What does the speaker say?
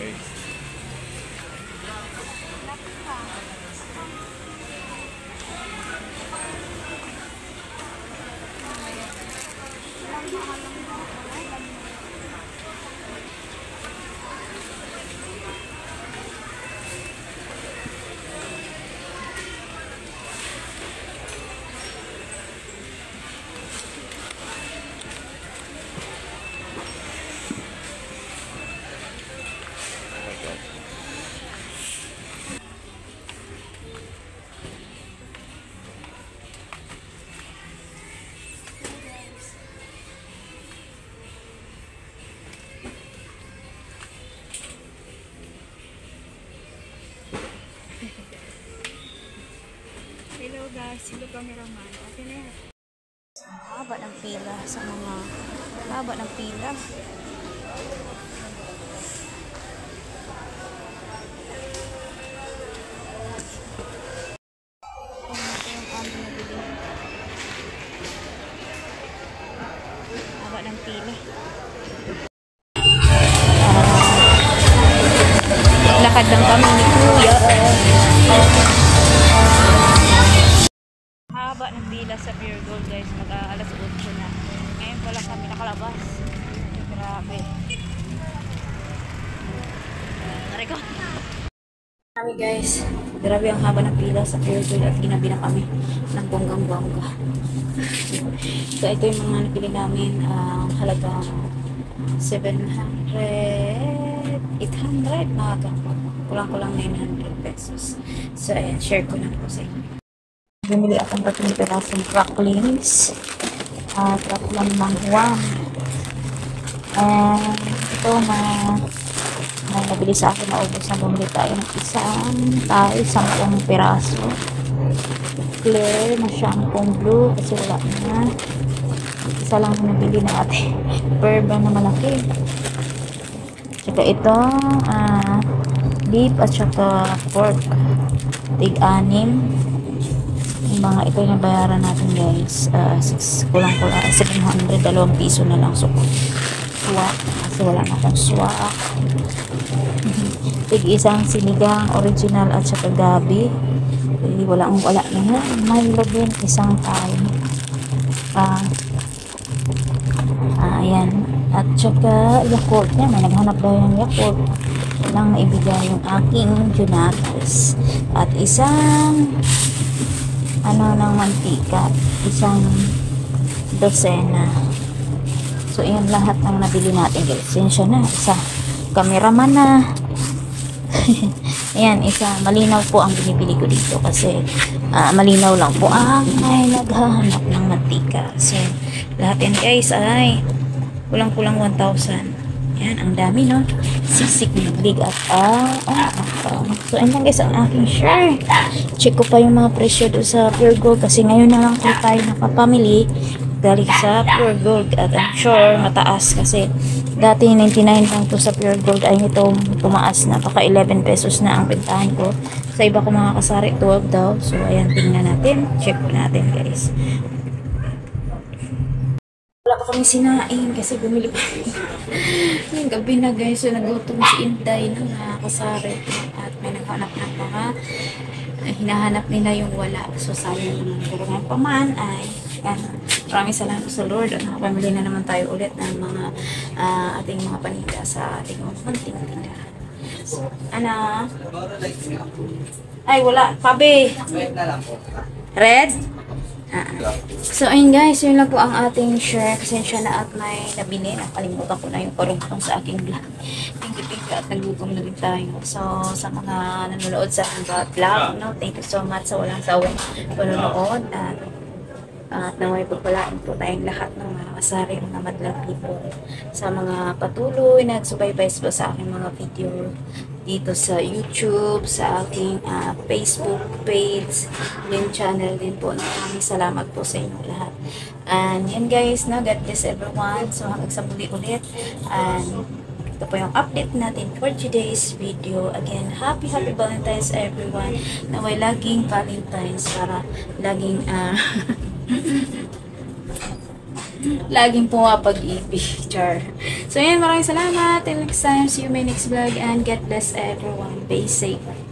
guys. Hello guys, hello cameraman. Okay na yan. Haba ng pila sa mga haba ng pila. Ito yung aming nabili. Haba ng pila. Lakad lang kami ni Kuya. Haba ng pila sa Pure Gold guys, alas 8 na. Ngayon pa lang kami nakalabas. Grabe. Nareko. Kami guys, grabe ang haba ng pila sa Pure Gold at ginabi na kami ng bonggang-bongga. So ito yung mga napili namin, halagang 700, 800, kulang-kulang 900 pesos. So ayan, share ko na po sa inyo. Bumili akong 3 pirasong cracklings. Crackling manghuang. Ito na may nabili sa akin na ubos na bumili tayo ng isang tayo, 10 piraso. Clear na shampoo blue kasi wala na. Isa lang na nabili natin. Perba na malaki. Tsaka ito, beef at saka pork. Tig-6. Yung mga ito yung bayaran natin guys, kulang-kulang 700, 2 piso na lang. So swak kasi wala na akong swak. Tig-isang sinigang original at saka gabi, wala na yan. May lagyan isang tayo, ayan, at saka Yakult niya, may naghanap daw yung Yakult, walang maibigay yung aking Junatas. At isang ng mantika, isang dosena. So yun lahat ng nabili natin guys. Sensya na, isa cameraman na. Ayan, isa malinaw po ang binibili ko dito kasi malinaw lang po ang may naghahanap ng mantika. So lahat yan guys ay kulang-kulang 1,000. Yan, ang dami no. Sisig naglig at so ayun lang guys ang aking share. Check ko pa yung mga presyo doon sa Pure Gold kasi ngayon na lang po tayo nakapamili galing sa Pure Gold at I'm sure mataas kasi dati 99 lang to sa Pure Gold ay itong tumaas na baka 11 pesos na ang bentahan ko. Sa iba ko mga kasari 12 daw. So ayan, tingnan natin, check natin guys. Wala pa kami sinain kasi bumili pa yung gabi na guys. So nagutom si Inday ng mga kasari at may naghanap ng mga hinahanap nila yung wala. So sayang naman pero ngayon pa man ay maraming salamat sa Lord at nakapamili na naman tayo ulit ng mga ating mga paninda sa ating mga munting tindahan. So, ay wala, pabe red. So ayun guys, yun lang po ang ating share. Pasensya na at may nabili. Nakalimutan ko na yung parungtong sa aking vlog. Thank you at nagutom na rin tayo. So sa mga nanonood sa aking vlog, no, thank you so much sa walang sawang panonood at naway pagpalaan po tayong lahat ng mga kasari, mga madlang people sa mga patuloy na nagsubaybay po sa aking mga video dito sa YouTube, sa aking Facebook page, yung channel din po. Maraming salamat po sa inyo lahat. And yan guys, no, God bless everyone. So hanggang sa muli ulit. And ito po yung update natin for today's video. Again, happy Valentine's everyone. Naway laging Valentine's para laging Laging pumapag-ibig. Char. So, yan. Maraming salamat. Till next time. See you in my next vlog. And God bless everyone. Be safe.